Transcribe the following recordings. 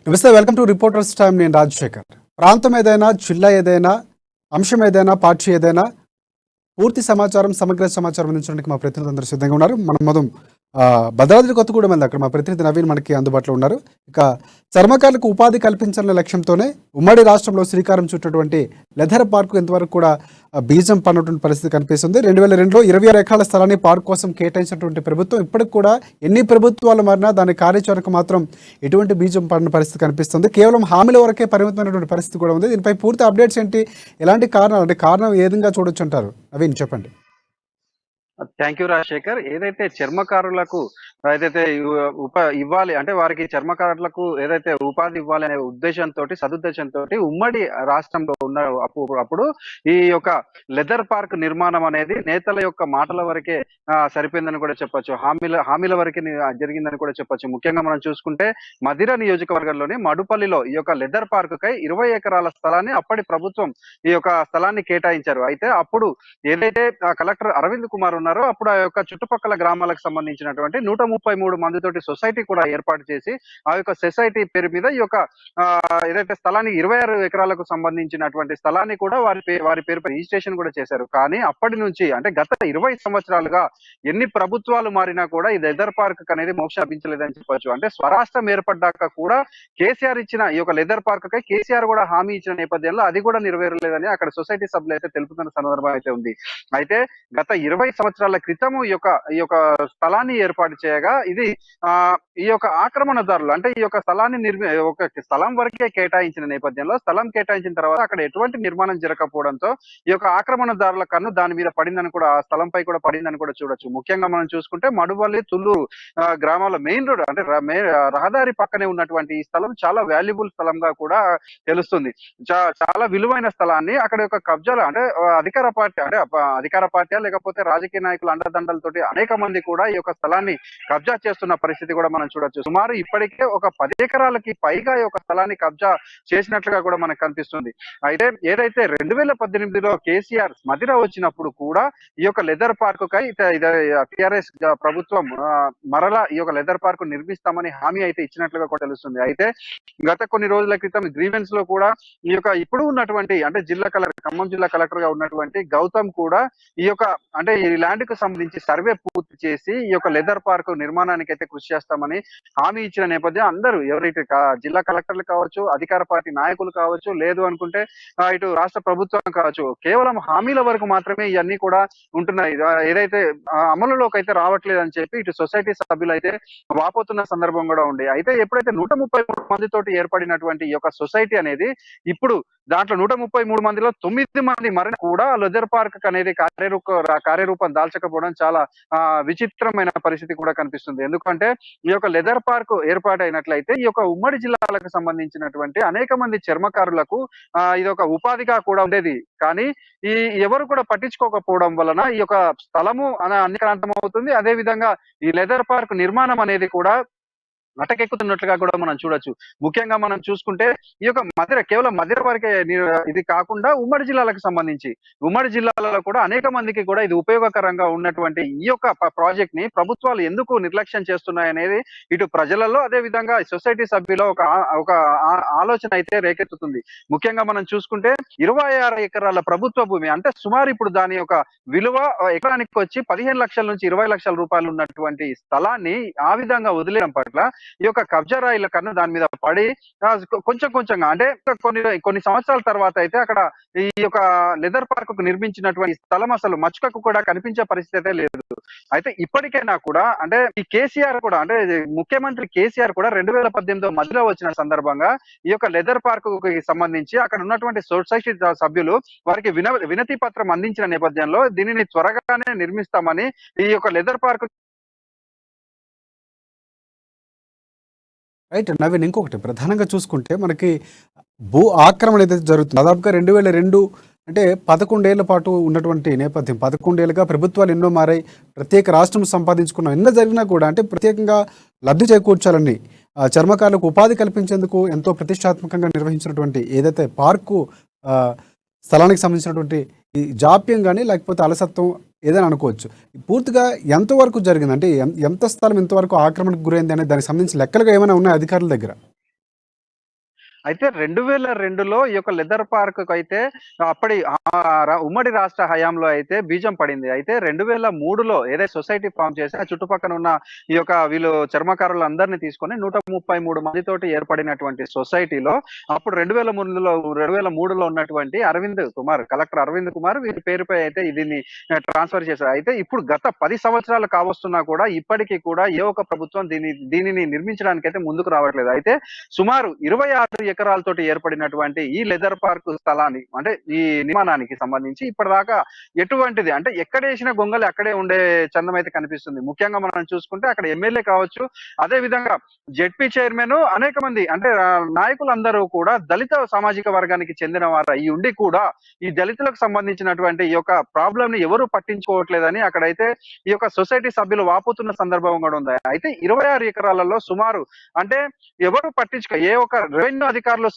నమస్తే, welcome to reporters time. నేను రాజశేఖర్. ప్రాంతం ఏదైనా, జిల్లా ఏదైనా, అంశం ఏదైనా, పార్టీ ఏదైనా పూర్తి సమాచారం, సమగ్ర సమాచారం అందించడానికి మా ప్రతినిధి అందరూ సిద్ధంగా ఉన్నారు. మనం మొదం భద్రాద్రి కొత్తగూడెం వెళ్ళి అక్కడ మా ప్రతినిధి నవీన్ మనకి అందుబాటులో ఉన్నారు. ఇక చర్మకారులకు ఉపాధి కల్పించాలనే లక్ష్యంతోనే ఉమ్మడి రాష్ట్రంలో శ్రీకారం చుట్టినటువంటి లెదర్ పార్కు ఇంతవరకు కూడా బీజం పడినటువంటి పరిస్థితి కనిపిస్తుంది. 2002లో 26 ఎకరాల స్థలాన్ని పార్క్ కోసం కేటాయించినటువంటి ప్రభుత్వం ఇప్పటికి కూడా ఎన్ని ప్రభుత్వాలు మారినా దాని కార్యాచరణకు మాత్రం ఎటువంటి బీజం పడిన పరిస్థితి కనిపిస్తుంది. కేవలం హామీల వరకే పరిమితమైనటువంటి పరిస్థితి కూడా ఉంది. దీనిపై పూర్తి అప్డేట్స్ ఏంటి, ఎలాంటి కారణాలు, అంటే కారణం ఏ విధంగా చూడొచ్చు అంటారు? నవీన్ చెప్పండి. Thank you Rajasekhar. ఏదైతే చర్మకారులకు ఏదైతే ఇవ్వాలి అంటే వారికి చర్మకారులకు ఏదైతే ఉపాధి ఇవ్వాలి అనే సదుద్దేశంతో ఉమ్మడి రాష్ట్రంలో ఉన్న అప్పుడు ఈ యొక్క లెదర్ పార్క్ నిర్మాణం అనేది నేతల యొక్క మాటల వరకే సరిపోయిందని కూడా చెప్పొచ్చు. హామీల వరకే జరిగిందని కూడా చెప్పొచ్చు. ముఖ్యంగా మనం చూసుకుంటే మదిర నియోజకవర్గంలోని మడుపల్లిలో ఈ యొక్క లెదర్ పార్క్ కై 20 ఎకరాల స్థలాన్ని అప్పటి ప్రభుత్వం ఈ యొక్క స్థలాన్ని కేటాయించారు. అయితే అప్పుడు ఏదైతే కలెక్టర్ అరవింద్ కుమార్ ఉన్నారో అప్పుడు ఆ యొక్క చుట్టుపక్కల గ్రామాలకు సంబంధించినటువంటి 133 మందితోటి సొసైటీ కూడా ఏర్పాటు చేసి ఆ యొక్క సొసైటీ పేరు మీద ఈ యొక్క ఏదైతే స్థలాన్ని 26 ఎకరాలకు సంబంధించినటువంటి స్థలాన్ని కూడా వారి పేరుపై రిజిస్ట్రేషన్ కూడా చేశారు. కానీ అప్పటి నుంచి అంటే గత 20 సంవత్సరాలుగా ఎన్ని ప్రభుత్వాలు మారినా కూడా ఈ లెదర్ పార్క్ అనేది మోక్షం లభించలేదని చెప్పొచ్చు. అంటే స్వరాష్ట్రం ఏర్పడ్డాక కూడా కేసీఆర్ ఇచ్చిన ఈ యొక్క లెదర్ పార్క్ కై కేసీఆర్ కూడా హామీ ఇచ్చిన నేపథ్యంలో అది కూడా నెరవేరలేదని అక్కడ సొసైటీ సభ్యులు అయితే తెలుపుతున్న సందర్భం అయితే ఉంది. అయితే గత 20 సంవత్సరాల క్రితము ఈ యొక్క స్థలాన్ని ఏర్పాటు చేయగా ఇది ఈ యొక్క ఆక్రమణదారులు అంటే ఈ యొక్క స్థలాన్ని ఒక స్థలం వరకే కేటాయించిన నేపథ్యంలో స్థలం కేటాయించిన తర్వాత అక్కడ ఎటువంటి నిర్మాణం జరగకపోవడంతో ఈ యొక్క ఆక్రమణదారుల కన్ను దాని మీద పడిందని కూడా, ఆ స్థలంపై కూడా పడిందని కూడా చూడొచ్చు. ముఖ్యంగా మనం చూసుకుంటే మడువల్లి, తుళ్ళూరు గ్రామాల మెయిన్ రోడ్ అంటే రహదారి పక్కనే ఉన్నటువంటి ఈ స్థలం చాలా వాల్యుబుల్ స్థలంగా కూడా తెలుస్తుంది. చాలా విలువైన స్థలాన్ని అక్కడ యొక్క కబ్జాలు అంటే అధికార పార్టీ లేకపోతే రాజకీయ నాయకుల అండదండలతోటి అనేక మంది కూడా ఈ యొక్క స్థలాన్ని కబ్జా చేస్తున్న పరిస్థితి కూడా మనం చూడొచ్చు. సుమారు ఇప్పటికే ఒక 10 ఎకరాలకి పైగా ఈ యొక్క స్థలాన్ని కబ్జా చేసినట్లుగా కూడా మనకు కనిపిస్తుంది. అయితే ఏదైతే 2018లో కేసీఆర్ మదిర వచ్చినప్పుడు కూడా ఈ యొక్క లెదర్ పార్క్ కై టిఆర్ఎస్ ప్రభుత్వం మరలా ఈ యొక్క లెదర్ పార్క్ నిర్మిస్తామని హామీ అయితే ఇచ్చినట్లుగా కూడా తెలుస్తుంది. అయితే గత కొన్ని రోజుల క్రితం గ్రీవెన్స్ లో కూడా ఈ యొక్క ఇప్పుడు ఉన్నటువంటి అంటే ఖమ్మం జిల్లా కలెక్టర్ గా ఉన్నటువంటి గౌతమ్ కూడా ఈ యొక్క అంటే ఈ ల్యాండ్ కు సంబంధించి సర్వే పూర్తి చేసి ఈ యొక్క లెదర్ పార్క్ నిర్మాణానికి అయితే కృషి చేస్తామని హామీ ఇచ్చిన నేపథ్యం అందరూ ఎవరైతే జిల్లా కలెక్టర్లు కావచ్చు, అధికార పార్టీ నాయకులు కావచ్చు, లేదు అనుకుంటే ఇటు రాష్ట్ర ప్రభుత్వం కావచ్చు, కేవలం హామీల వరకు మాత్రమే ఇవన్నీ కూడా ఉంటున్నాయి. ఏదైతే అమలులోకి అయితే రావట్లేదు అని చెప్పి ఇటు సొసైటీ సభ్యులు అయితే వాపోతున్న సందర్భం కూడా ఉంది. అయితే ఎప్పుడైతే 133 మందితోటి ఏర్పడినటువంటి ఈ యొక్క సొసైటీ అనేది ఇప్పుడు దాంట్లో 133 మందిలో 9 మంది మరణ కూడా లెదర్ పార్క్ అనేది కార్యరూపం దాల్చకపోవడం చాలా విచిత్రమైన పరిస్థితి కూడా కనిపిస్తుంది. ఎందుకంటే ఈ యొక్క లెదర్ పార్క్ ఏర్పాటైనట్లయితే ఈ యొక్క ఉమ్మడి జిల్లాలకు సంబంధించినటువంటి అనేక మంది చర్మకారులకు ఇది ఒక ఉపాధిగా కూడా ఉండేది. కానీ ఎవరు కూడా పట్టించుకోకపోవడం వలన ఈ యొక్క స్థలము అన్నిక్రాంతం అవుతుంది. అదే విధంగా ఈ లెదర్ పార్క్ నిర్మాణం అనేది కూడా అటకెక్కుతున్నట్లుగా కూడా మనం చూడొచ్చు. ముఖ్యంగా మనం చూసుకుంటే ఈ యొక్క కేవలం మదిర వరకే ఇది కాకుండా ఉమ్మడి జిల్లాలకు సంబంధించి ఉమ్మడి జిల్లాలలో కూడా అనేక మందికి కూడా ఇది ఉపయోగకరంగా ఉన్నటువంటి ఈ యొక్క ప్రాజెక్ట్ ని ప్రభుత్వాలు ఎందుకు నిర్లక్ష్యం చేస్తున్నాయనేది ఇటు ప్రజలలో అదే విధంగా సొసైటీ సభ్యులో ఒక ఆలోచన అయితే రేకెత్తుతుంది. ముఖ్యంగా మనం చూసుకుంటే 26 ఎకరాల ప్రభుత్వ భూమి అంటే సుమారు ఇప్పుడు దాని యొక్క విలువ ఎకరానికి వచ్చి 15 లక్షల నుంచి 20 లక్షల రూపాయలు ఉన్నటువంటి స్థలాన్ని ఆ విధంగా వదిలేయడం పట్ల ఈ యొక్క కబ్జా రాయిల కన్నా దాని మీద పడి కొంచెంగా అంటే కొన్ని సంవత్సరాల తర్వాత అయితే అక్కడ ఈ యొక్క లెదర్ పార్క్ కు నిర్మించినటువంటి స్థలం అసలు మచ్చుకకు కూడా కనిపించే పరిస్థితి అయితే లేదు. అయితే ఇప్పటికైనా కూడా అంటే ఈ కేసీఆర్ కూడా అంటే ముఖ్యమంత్రి కేసీఆర్ కూడా 2018 మధ్యలో వచ్చిన సందర్భంగా ఈ యొక్క లెదర్ పార్క్ కి సంబంధించి అక్కడ ఉన్నటువంటి సొసైటీ సభ్యులు వారికి వినతి పత్రం అందించిన నేపథ్యంలో దీనిని త్వరగానే నిర్మిస్తామని ఈ యొక్క లెదర్ పార్క్ రైట్ నవీన్, ఇంకొకటి ప్రధానంగా చూసుకుంటే మనకి భూ ఆక్రమణ ఏదైతే జరుగుతుంది దాదాపుగా 2002 అంటే 11 ఏళ్ల పాటు ఉన్నటువంటి నేపథ్యం. 11 ఏళ్ళుగా ప్రభుత్వాలు ఎన్నో మారాయి, ప్రత్యేక రాష్ట్రం సంపాదించుకున్నాం. ఎన్నో జరిగినా కూడా అంటే ప్రత్యేకంగా లబ్ధి చేకూర్చాలని చర్మకారులకు ఉపాధి కల్పించేందుకు ఎంతో ప్రతిష్టాత్మకంగా నిర్వహించినటువంటి ఏదైతే పార్కు స్థలానికి సంబంధించినటువంటి ఈ జాప్యం కానీ లేకపోతే అలసత్వం ఏదైనా అనుకోవచ్చు. పూర్తిగా ఎంతవరకు జరిగింది, అంటే ఎంత స్థలం ఎంతవరకు ఆక్రమణకు గురైంది అనేది దానికి సంబంధించి లెక్కలుగా ఏమైనా ఉన్నాయి అధికారుల దగ్గర? అయితే 2002లో ఈ యొక్క లెదర్ పార్క్‌కైతే అప్పటి ఉమ్మడి రాష్ట్ర హయాంలో అయితే బీజం పడింది. అయితే 2003లో ఏదైతే సొసైటీ ఫార్మ్ చేసి ఆ చుట్టుపక్కన ఉన్న ఈ యొక్క వీళ్ళు చర్మకారులందరిని తీసుకొని 133 మందితోటి ఏర్పడినటువంటి సొసైటీలో అప్పుడు 2003లో ఉన్నటువంటి కలెక్టర్ అరవింద్ కుమార్ వీరి పేరుపై అయితే దీన్ని ట్రాన్స్‌ఫర్ చేశారు. అయితే ఇప్పుడు గత 10 సంవత్సరాలు కావస్తున్నా కూడా ఇప్పటికి కూడా ఏ ఒక్క ప్రభుత్వం దీనిని నిర్మించడానికైతే ముందుకు రావట్లేదు. అయితే సుమారు 26 ఎకరాలతోటి ఏర్పడినటువంటి ఈ లెదర్ పార్క్ స్థలాన్ని అంటే ఈ నిర్మాణానికి సంబంధించి ఇప్పటిదాకా ఎటువంటిది అంటే ఎక్కడేసిన గొంగలి అక్కడే ఉండే చందం అయితే కనిపిస్తుంది. ముఖ్యంగా మనం చూసుకుంటే అక్కడ ఎమ్మెల్యే కావచ్చు, అదే విధంగా జెడ్పీ చైర్మన్ అనేక మంది అంటే నాయకులందరూ కూడా దళిత సామాజిక వర్గానికి చెందిన వారు అయి ఉండి కూడా ఈ దళితులకు సంబంధించినటువంటి ఈ యొక్క ప్రాబ్లమ్ ని ఎవరు పట్టించుకోవట్లేదని అక్కడైతే ఈ యొక్క సొసైటీ సభ్యులు వాపోతున్న సందర్భం కూడా ఉంది. అయితే 26 ఎకరాలలో సుమారు అంటే ఎవరు ఏ ఒక్క రెవెన్యూ అధికారులు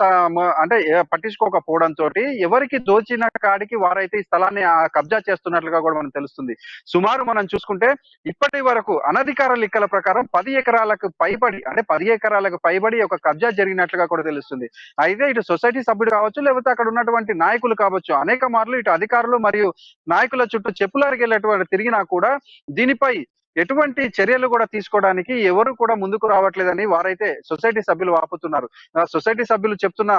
అంటే పట్టించుకోకపోవడంతో ఎవరికి దోచిన కాడికి వారైతే ఈ స్థలాన్ని కబ్జా చేస్తున్నట్లుగా కూడా మనకు తెలుస్తుంది. సుమారు మనం చూసుకుంటే ఇప్పటి వరకు అనధికార లెక్కల ప్రకారం 10 ఎకరాలకు పైబడి ఒక కబ్జా జరిగినట్లుగా కూడా తెలుస్తుంది. అయితే ఇటు సొసైటీ సభ్యుడు కావచ్చు, లేకపోతే అక్కడ ఉన్నటువంటి నాయకులు కావచ్చు, అనేక మార్లు ఇటు అధికారులు మరియు నాయకుల చుట్టూ చెప్పులరిగేటటువంటి తిరిగినా కూడా దీనిపై ఎటువంటి చర్యలు కూడా తీసుకోవడానికి ఎవరు కూడా ముందుకు రావట్లేదని వారైతే సొసైటీ సభ్యులు వాపోతున్నారు. సొసైటీ సభ్యులు చెప్తున్న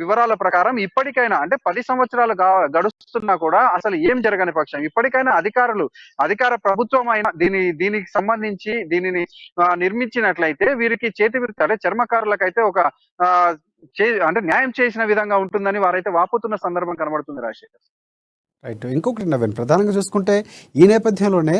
వివరాల ప్రకారం ఇప్పటికైనా అంటే 10 సంవత్సరాలు గడుస్తున్నా కూడా అసలు ఏం జరగని పక్షం ఇప్పటికైనా అధికార ప్రభుత్వం అయినా దీనికి సంబంధించి దీనిని నిర్మించినట్లయితే వీరికి అంటే చర్మకారులకైతే ఒక అంటే న్యాయం చేసిన విధంగా ఉంటుందని వారైతే వాపోతున్న సందర్భం కనబడుతుంది రాజశేఖర్. రైట్. ఇంకొకటి నవీన్, ప్రధానంగా చూసుకుంటే ఈ నేపథ్యంలోనే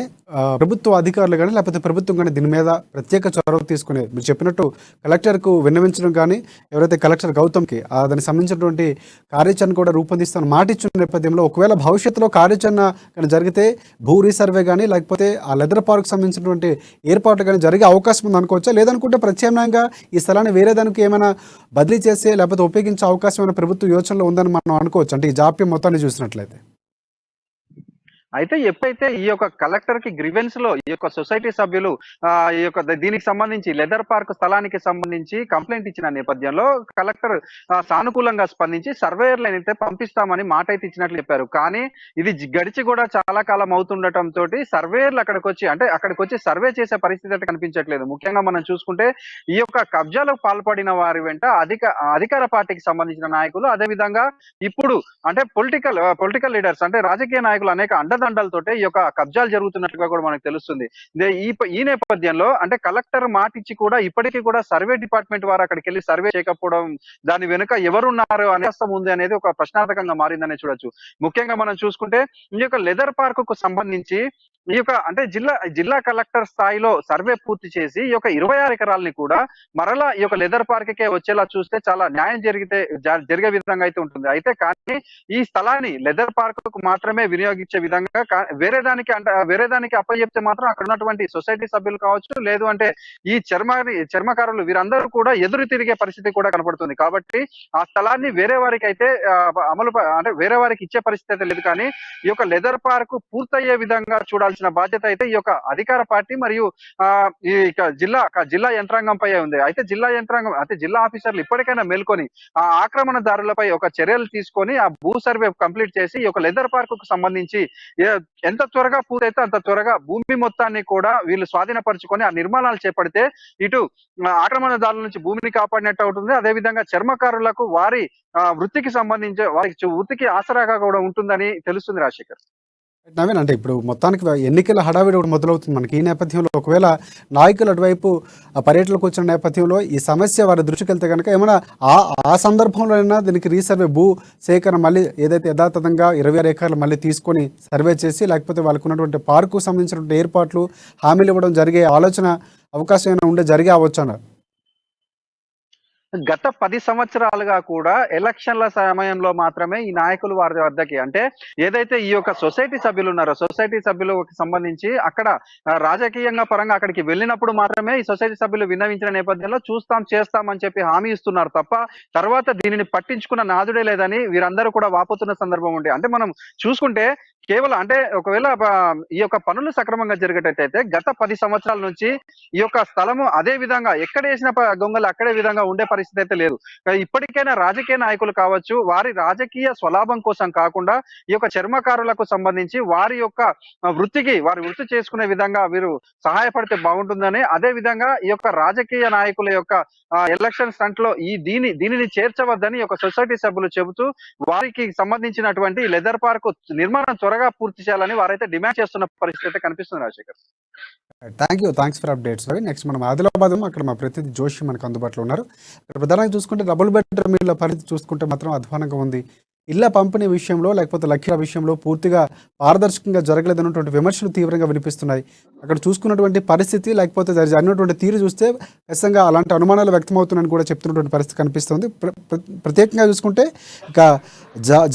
ప్రభుత్వ అధికారులు కానీ లేకపోతే ప్రభుత్వం కానీ దీని మీద ప్రత్యేక చొరవ తీసుకునే మీరు చెప్పినట్టు కలెక్టర్కు విన్నవించడం కానీ ఎవరైతే కలెక్టర్ గౌతమ్కి దానికి సంబంధించినటువంటి కార్యాచరణ కూడా రూపొందిస్తామని మాట ఇచ్చిన నేపథ్యంలో ఒకవేళ భవిష్యత్తులో కార్యాచరణ కానీ జరిగితే భూ రీసర్వే కానీ లేకపోతే ఆ లెదర్ పార్క్ సంబంధించినటువంటి ఏర్పాట్లు కానీ జరిగే అవకాశం ఉంది అనుకోవచ్చా? లేదనుకుంటే ప్రత్యామ్నాయంగా ఈ స్థలాన్ని వేరే దానికి ఏమైనా బదిలీ చేసే లేకపోతే ఉపయోగించే అవకాశం ఏమైనా ప్రభుత్వ యోచనలో ఉందని మనం అనుకోవచ్చు, అంటే ఈ జాప్యం మొత్తాన్ని చూసినట్లయితే? అయితే ఎప్పుడైతే ఈ యొక్క కలెక్టర్ కి గ్రివెన్స్ లో ఈ యొక్క సొసైటీ సభ్యులు ఈ యొక్క దీనికి సంబంధించి లెదర్ పార్క్ స్థలానికి సంబంధించి కంప్లైంట్ ఇచ్చిన నేపథ్యంలో కలెక్టర్ సానుకూలంగా స్పందించి సర్వేయర్లను అయితే పంపిస్తామని మాట అయితే ఇచ్చినట్లు చెప్పారు. కానీ ఇది గడిచి కూడా చాలా కాలం అవుతుండటం తోటి సర్వేయర్లు అక్కడికి వచ్చి సర్వే చేసే పరిస్థితి అయితే కనిపించట్లేదు. ముఖ్యంగా మనం చూసుకుంటే ఈ యొక్క కబ్జాలకు పాల్పడిన వారి వెంట అధికార పార్టీకి సంబంధించిన నాయకులు, అదే విధంగా ఇప్పుడు అంటే పొలిటికల్ లీడర్స్ అంటే రాజకీయ నాయకులు అనేక అండదండలతోటే ఈ యొక్క కబ్జాలు జరుగుతున్నట్టుగా కూడా మనకు తెలుస్తుంది. ఈ నేపథ్యంలో అంటే కలెక్టర్ మాట ఇచ్చి కూడా ఇప్పటికీ కూడా సర్వే డిపార్ట్మెంట్ వారు అక్కడికి వెళ్ళి సర్వే చేయకపోవడం, దాని వెనుక ఎవరున్నారు అనే ఉంది అనేది ఒక ప్రశ్నార్థకంగా మారిందనే చూడొచ్చు. ముఖ్యంగా మనం చూసుకుంటే ఈ యొక్క లెదర్ పార్క్ కు సంబంధించి ఈ యొక్క అంటే జిల్లా కలెక్టర్ స్థాయిలో సర్వే పూర్తి చేసి ఈ యొక్క 26 ఎకరాలని కూడా మరలా ఈ యొక్క లెదర్ పార్క్ కే వచ్చేలా చూస్తే చాలా న్యాయం జరిగే విధంగా అయితే ఉంటుంది. అయితే కానీ ఈ స్థలాన్ని లెదర్ పార్క్ కు మాత్రమే వినియోగించే విధంగా వేరే దానికి అప్పచెప్తే మాత్రం అక్కడ ఉన్నటువంటి సొసైటీ సభ్యులు కావచ్చు, లేదు అంటే ఈ చర్మకారులు వీరందరూ కూడా ఎదురు తిరిగే పరిస్థితి కూడా కనపడుతుంది. కాబట్టి ఆ స్థలాన్ని వేరే వారికి అయితే అంటే వేరే వారికి ఇచ్చే పరిస్థితి అయితే లేదు. కానీ ఈ యొక్క లెదర్ పార్క్ పూర్తయ్యే విధంగా చూడాల్సిన బాధ్యత అయితే ఈ యొక్క అధికార పార్టీ మరియు ఈ జిల్లా యంత్రాంగంపై ఉంది. అయితే జిల్లా ఆఫీసర్లు ఇప్పటికైనా మేల్కొని ఆ ఆక్రమణదారులపై ఒక చర్యలు తీసుకొని ఆ భూ సర్వే కంప్లీట్ చేసి ఈ యొక్క లెదర్ పార్క్ కు సంబంధించి ఎంత త్వరగా పూర్తయితే అంత త్వరగా భూమి మొత్తాన్ని కూడా వీళ్ళు స్వాధీనపరుచుకొని ఆ నిర్మాణాలు చేపడితే ఇటు ఆక్రమణదారుల నుంచి భూమిని కాపాడినట్టు అవుతుంది. అదే విధంగా చర్మకారులకు వారి వృత్తికి ఆసరాగా కూడా ఉంటుందని తెలుస్తుంది రాజశేఖర్. నవీన్, అంటే ఇప్పుడు మొత్తానికి ఎన్నికల హడావిడి ఒకటి మొదలవుతుంది మనకి. ఈ నేపథ్యంలో ఒకవేళ నాయకులు అటువైపు పర్యటనకు వచ్చిన నేపథ్యంలో ఈ సమస్య వారి దృష్టికి వెళ్తే కనుక ఏమైనా ఆ సందర్భంలోనైనా దీనికి రీసర్వే భూ సేకరణ మళ్ళీ ఏదైతే యథాతథంగా 26 ఎకరాలు మళ్ళీ తీసుకొని సర్వే చేసి లేకపోతే వాళ్ళకు ఉన్నటువంటి పార్కు సంబంధించినటువంటి ఏర్పాట్లు హామీలు ఇవ్వడం జరిగే ఆలోచన అవకాశం ఏమైనా జరిగే అవ్వచ్చు అన్నారు. గత 10 సంవత్సరాలుగా కూడా ఎలక్షన్ల సమయంలో మాత్రమే ఈ నాయకులు వారి వద్దకి అంటే ఏదైతే ఈ యొక్క సొసైటీ సభ్యులు ఉన్నారో సొసైటీ సభ్యులకు సంబంధించి అక్కడ రాజకీయంగా పరంగా అక్కడికి వెళ్ళినప్పుడు మాత్రమే ఈ సొసైటీ సభ్యులు విన్నవించిన నేపథ్యంలో చేస్తాం అని చెప్పి హామీ ఇస్తున్నారు తప్ప తర్వాత దీనిని పట్టించుకున్న నాదుడే లేదని వీరందరూ కూడా వాపోతున్న సందర్భం ఉండే. అంటే మనం చూసుకుంటే కేవలం అంటే ఒకవేళ ఈ యొక్క పనులు సక్రమంగా జరిగేటట్టయితే గత 10 సంవత్సరాల నుంచి ఈ యొక్క స్థలము అదే విధంగా ఎక్కడ వేసిన గొంగలు అక్కడే విధంగా ఉండే పరిస్థితి అయితే లేదు. ఇప్పటికైనా రాజకీయ నాయకులు కావచ్చు, వారి రాజకీయ స్వలాభం కోసం కాకుండా ఈ యొక్క చర్మకారులకు సంబంధించి వారి యొక్క వారి వృత్తి చేసుకునే విధంగా వీరు సహాయపడితే బాగుంటుందని, అదే విధంగా ఈ యొక్క రాజకీయ నాయకుల యొక్క ఎలక్షన్ స్టంట్ లో దీనిని చేర్చవద్దని ఒక సొసైటీ సభ్యులు చెబుతూ వారికి సంబంధించినటువంటి లెదర్ పార్క్ నిర్మాణం త్వరగా పూర్తి చేయాలని వారైతే డిమాండ్ చేస్తున్న పరిస్థితి అయితే కనిపిస్తుంది Rajasekhar. Thanks for updates. Next మనం ఆదిలాబాద్, అక్కడ మా ప్రతినిధి జోషి మనకు అందుబాటులో ఉన్నారు. ఇక్కడ ప్రధానంగా చూసుకుంటే డబుల్ బెడ్రూమ్ ఇళ్ళ పరిస్థితి చూసుకుంటే మాత్రం అధ్వానంగా ఉంది. ఇళ్ల పంపిణీ విషయంలో లేకపోతే లక్కీల విషయంలో పూర్తిగా పారదర్శకంగా జరగలేదన్నటువంటి విమర్శలు తీవ్రంగా వినిపిస్తున్నాయి. అక్కడ చూసుకున్నటువంటి పరిస్థితి లేకపోతే జరిగినటువంటి తీరు చూస్తే ఖచ్చితంగా అలాంటి అనుమానాలు వ్యక్తమవుతున్నాయని కూడా చెప్తున్నటువంటి పరిస్థితి కనిపిస్తుంది. ప్రత్యేకంగా చూసుకుంటే ఇక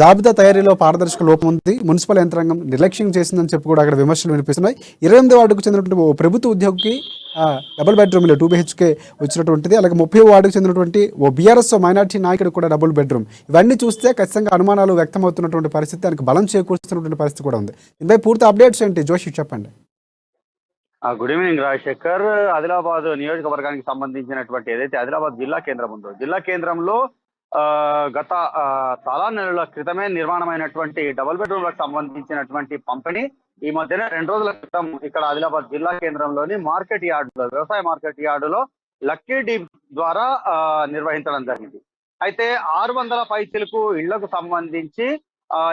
జాబితా తయారీలో పారదర్శక లోపం ఉంది, మున్సిపల్ యంత్రాంగం నిర్లక్ష్యం చేసిందని చెప్పి కూడా అక్కడ విమర్శలు వినిపిస్తున్నాయి. 28వ వార్డుకు చెందినటువంటి ఓ ప్రభుత్వ ఉద్యోగికి డబుల్ బెడ్రూమ్లో 2 BHK వచ్చినటువంటిది, అలాగే 30వ వార్డుకు చెందినటువంటి ఓ బీఆర్ఎస్ మైనార్టీ నాయకుడు కూడా డబుల్ బెడ్రూమ్. ఇవన్నీ చూస్తే ఖచ్చితంగా అనుమానాలు వ్యక్తమవుతున్నటువంటి పరిస్థితి, దానికి బలం చేకూరుస్తున్నటువంటి పరిస్థితి కూడా ఉంది. దీనిపై పూర్తి అప్డేట్స్ ఏంటి జోషి చెప్పండి. Good evening Rajasekhar. ఆదిలాబాద్ నియోజకవర్గానికి సంబంధించినటువంటి ఏదైతే ఆదిలాబాద్ జిల్లా కేంద్రం ఉందో, జిల్లా కేంద్రంలో గత చాలా నెలల క్రితమే నిర్మాణమైనటువంటి డబుల్ బెడ్రూమ్లకు సంబంధించినటువంటి పంపిణీ ఈ మధ్యన 2 రోజుల క్రితం ఇక్కడ ఆదిలాబాద్ జిల్లా కేంద్రంలోని మార్కెట్ యార్డులో, వ్యవసాయ మార్కెట్ యార్డులో లక్కీ డీప్ ద్వారా నిర్వహించడం జరిగింది. అయితే 600 పైచిలకు ఇళ్లకు సంబంధించి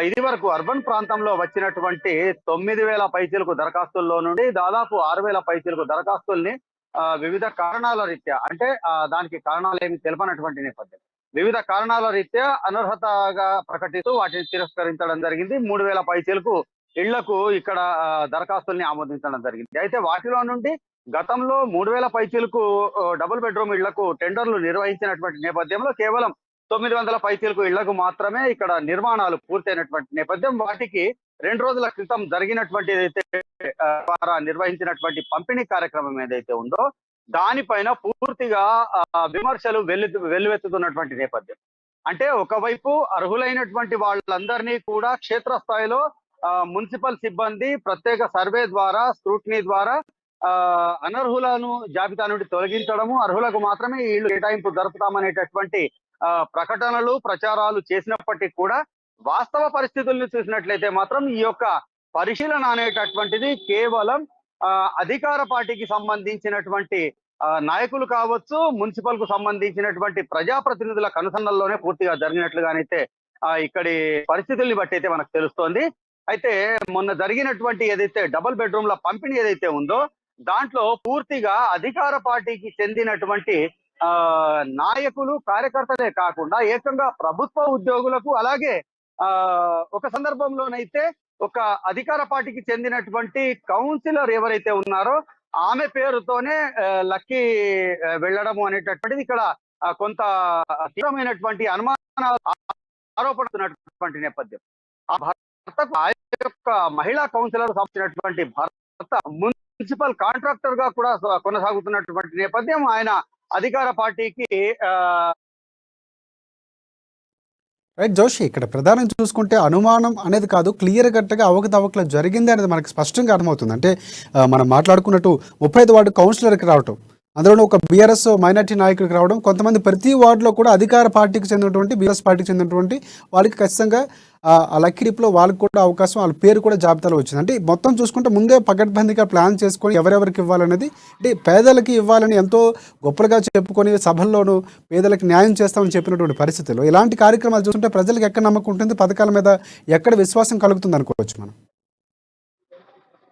ఇది వరకు అర్బన్ ప్రాంతంలో వచ్చినటువంటి 9,000 పైచిలకు దరఖాస్తుల్లో నుండి దాదాపు 6,000 పైచిలకు దరఖాస్తుల్ని వివిధ కారణాల రీత్యా, అంటే దానికి కారణాలు ఏమి తెలపనటువంటి నేపథ్యం, వివిధ కారణాల రీత్యా అనర్హతగా ప్రకటిస్తూ వాటిని తిరస్కరించడం జరిగింది. 3,000 పైచిలకు ఇళ్లకు ఇక్కడ దరఖాస్తుల్ని ఆమోదించడం జరిగింది. అయితే వాటిలో నుండి గతంలో 3,000 పైచిలకు డబుల్ బెడ్రూమ్ ఇళ్లకు టెండర్లు నిర్వహించినటువంటి నేపథ్యంలో కేవలం 900 పైచిలకు ఇళ్లకు మాత్రమే ఇక్కడ నిర్మాణాలు పూర్తయినటువంటి నేపథ్యం. వాటికి 2 రోజుల క్రితం జరిగినటువంటి ఏదైతే ద్వారా నిర్వహించినటువంటి పంపిణీ కార్యక్రమం ఏదైతే ఉందో దానిపైన పూర్తిగా విమర్శలు వెల్లువెత్తుతున్నటువంటి నేపథ్యం. అంటే ఒకవైపు అర్హులైనటువంటి వాళ్ళందరినీ కూడా క్షేత్రస్థాయిలో మున్సిపల్ సిబ్బంది ప్రత్యేక సర్వే ద్వారా, స్క్రూటినీ ద్వారా అనర్హులను జాబితా నుండి తొలగించడము, అర్హులకు మాత్రమే ఈ ఇళ్లు కేటాయింపు జరుపుతామనేటటువంటి ప్రకటనలు, ప్రచారాలు చేసినప్పటికీ కూడా వాస్తవ పరిస్థితులను చూసినట్లయితే మాత్రం ఈ యొక్క పరిశీలన అనేటటువంటిది కేవలం అధికార పార్టీకి సంబంధించినటువంటి నాయకులు కావచ్చు, మున్సిపల్ కు సంబంధించినటువంటి ప్రజాప్రతినిధుల కనుసన్నల్లోనే పూర్తిగా జరిగినట్లుగానైతే ఇక్కడి పరిస్థితుల్ని బట్టి అయితే మనకు తెలుస్తోంది. అయితే మొన్న జరిగినటువంటి ఏదైతే డబుల్ బెడ్రూమ్ల పంపిణీ ఏదైతే ఉందో దాంట్లో పూర్తిగా అధికార పార్టీకి చెందినటువంటి నాయకులు, కార్యకర్తలే కాకుండా ఏకంగా ప్రభుత్వ ఉద్యోగులకు, అలాగే ఒక సందర్భంలోనైతే ఒక అధికార పార్టీకి చెందినటువంటి కౌన్సిలర్ ఎవరైతే ఉన్నారో ఆమె పేరుతోనే లక్కీ వెళ్ళడము అనేటటువంటిది ఇక్కడ కొంత తీవ్రమైనటువంటి అనుమానాలు ఆరోపడుతున్నటువంటి నేపథ్యం. ఆ భర్తకు ఆ యొక్క మహిళా కౌన్సిలర్ సంబంధించినటువంటి భర్త మున్సిపల్ కాంట్రాక్టర్ గా కూడా కొనసాగుతున్నటువంటి నేపథ్యం. ఆయన అధికార పార్టీకి రైట్ జోషి, ఇక్కడ ప్రధానంగా చూసుకుంటే అనుమానం అనేది కాదు, క్లియర్ కట్గా అవకతవకలు జరిగింది అనేది మనకు స్పష్టంగా అర్థమవుతుంది. అంటే మనం మాట్లాడుకున్నట్టు 35 వార్డు కౌన్సిలర్కి రావటం, అందులో ఒక బీఆర్ఎస్ మైనార్టీ నాయకుడికి రావడం, కొంతమంది ప్రతి వార్డులో కూడా అధికార పార్టీకి చెందినటువంటి, బీఆర్ఎస్ పార్టీకి చెందినటువంటి వాళ్ళకి ఖచ్చితంగా ఆ లక్కీ డిప్లో వాళ్ళకి కూడా అవకాశం, వాళ్ళ పేరు కూడా జాబితాలో వచ్చింది. అంటే మొత్తం చూసుకుంటే ముందే పకడ్బందీగా ప్లాన్ చేసుకొని ఎవరెవరికి ఇవ్వాలనేది, అంటే పేదలకి ఇవ్వాలని ఎంతో గొప్పగా చెప్పుకొని సభల్లోనూ పేదలకు న్యాయం చేస్తామని చెప్పినటువంటి పరిస్థితుల్లో ఇలాంటి కార్యక్రమాలు చూస్తుంటే ప్రజలకు ఎక్కడ నమ్మకం ఉంటుంది, పథకాల మీద ఎక్కడ విశ్వాసం కలుగుతుంది అనుకోవచ్చు మనం.